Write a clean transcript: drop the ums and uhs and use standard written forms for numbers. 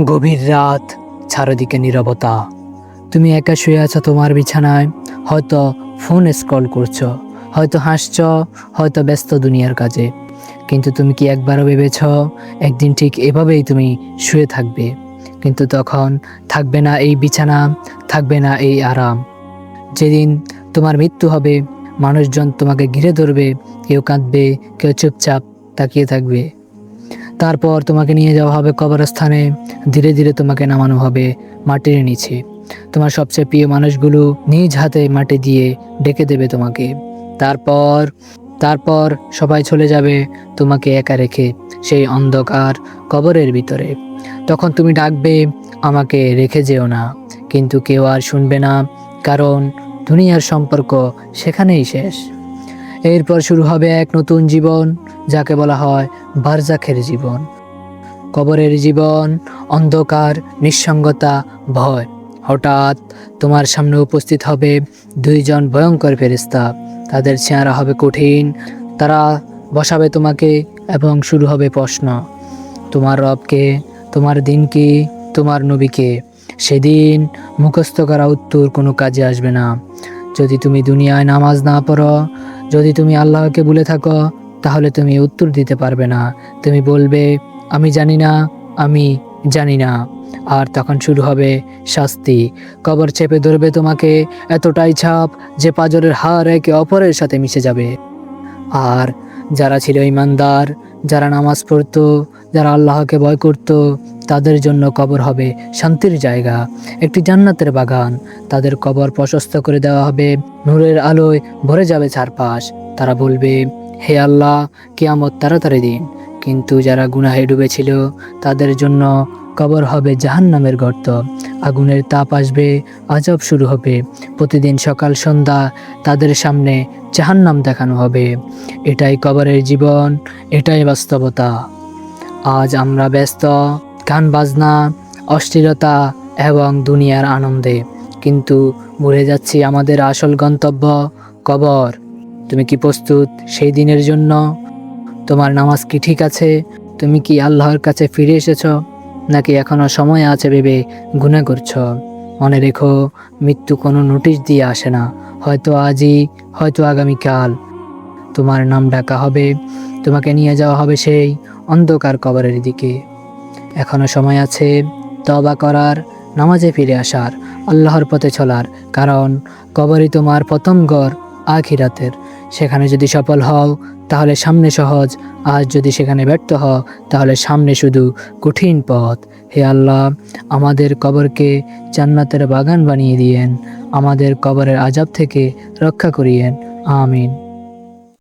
গভীর রাত, চারদিকে নীরবতা। তুমি একা শুয়ে আছো তোমার বিছানায়, হয়তো ফোন স্ক্রল করছো, হয়তো হাসছো, হয়তো ব্যস্ত দুনিয়ার কাজে। কিন্তু তুমি কি একবারও ভেবেছ একদিন ঠিক এভাবেই তুমি শুয়ে থাকবে? কিন্তু তখন থাকবে না এই বিছানা, থাকবে না এই আরাম। যেদিন তোমার মৃত্যু হবে, মানুষজন তোমাকে ঘিরে ধরবে, কেউ কাঁদবে, কেউ চুপচাপ তাকিয়ে থাকবে। তারপর তোমাকে নিয়ে যাওয়া হবে কবরস্থানে, ধীরে ধীরে তোমাকে নামানো হবে মাটির নিচে। তোমার সবচেয়ে প্রিয় মানুষগুলো নিজ হাতে মাটি দিয়ে ডেকে দেবে তোমাকে। তারপর তারপর সবাই চলে যাবে তোমাকে একা রেখে সেই অন্ধকার কবরের ভিতরে। তখন তুমি ডাকবে, আমাকে রেখে যেও না, কিন্তু কেউ আর শুনবে না, কারণ দুনিয়ার সম্পর্ক সেখানেই শেষ। এরপর শুরু হবে এক নতুন জীবন, যাকে বলা হয় বারজাখের জীবন। কবরের জীবন, অন্ধকার, নিঃসঙ্গতা, ভয়। হঠাৎ তোমার সামনে উপস্থিত হবে দুইজন ভয়ঙ্কর ফেরেশতা। তাদের চেহারা হবে কঠিন, তারা বসাবে তোমাকে এবং শুরু হবে প্রশ্ন। তোমার রবকে, তোমার দিন কি, তোমার নবীকে? সেদিন মুখস্থ করা উত্তর কোনো কাজে আসবে না। যদি তুমি দুনিয়ায় নামাজ না পড়ো, যদি তুমি আল্লাহকে ভুলে থাকো, তাহলে তুমি উত্তর দিতে পারবে না। তুমি বলবে, আমি জানি না, আমি জানি না। আর তখন শুরু হবে শাস্তি। কবর চেপে ধরবে তোমাকে, এতটাই ছাপ যে পাঁজরের হাড় একে অপরের সাথে মিশে যাবে। আর যারা ছিল ঈমানদার, যারা নামাজ পড়তো, যারা আল্লাহকে ভয় করত, তাদের জন্য কবর হবে শান্তির জায়গা, একটি জান্নাতের বাগান। তাদের কবর প্রশস্ত করে দেওয়া হবে, নূরের আলোয় ভরে যাবে চারপাশ। তারা বলবে, হে আল্লাহ, কিয়ামত তাড়াতাড়ি দিন। কিন্তু যারা গুনাহে ডুবেছিল, তাদের জন্য কবর হবে জাহান্নামের গর্ত। আগুনের তাপ আসবে, আযাব শুরু হবে। প্রতিদিন সকাল সন্ধ্যা তাদের সামনে জাহান্নাম দেখানো হবে। এটাই কবরের জীবন, এটাই বাস্তবতা। আজ আমরা ব্যস্ত গান বাজনা, অশ্লীলতা এবং দুনিয়ার আনন্দে, কিন্তু ভুলে যাচ্ছি আমাদের আসল গন্তব্য কবর। তুমি কি প্রস্তুত সেই দিনের জন্য? তোমার নামাজ কি ঠিক আছে? তুমি কি আল্লাহর কাছে ফিরে এসেছো, নাকি এখনো সময় আছে ভেবে গুনাহ করছো? মনে রেখো, মৃত্যু কোনো নোটিশ দিয়ে আসে না। হয়তো আজই, হয়তো আগামীকাল তোমার নাম ডাকা হবে, তোমাকে নিয়ে যাওয়া হবে সেই অন্ধকার কবরের দিকে। এখনো সময় আছে তওবা করার, নামাজে ফিরে আসার, আল্লাহর পথে চলার, কারণ কবরই তোমার প্রথম ঘর আখিরাতের। সেখানে যদি সফল হও, তাহলে সামনে সহজ, আর যদি সেখানে ব্যর্থ হও, তাহলে সামনে শুধু কঠিন পথ। হে আল্লাহ, আমাদের কবরকে জান্নাতের বাগান বানিয়ে দিয়েন, আমাদের কবরের আযাব থেকে রক্ষা করিয়েন। আমিন।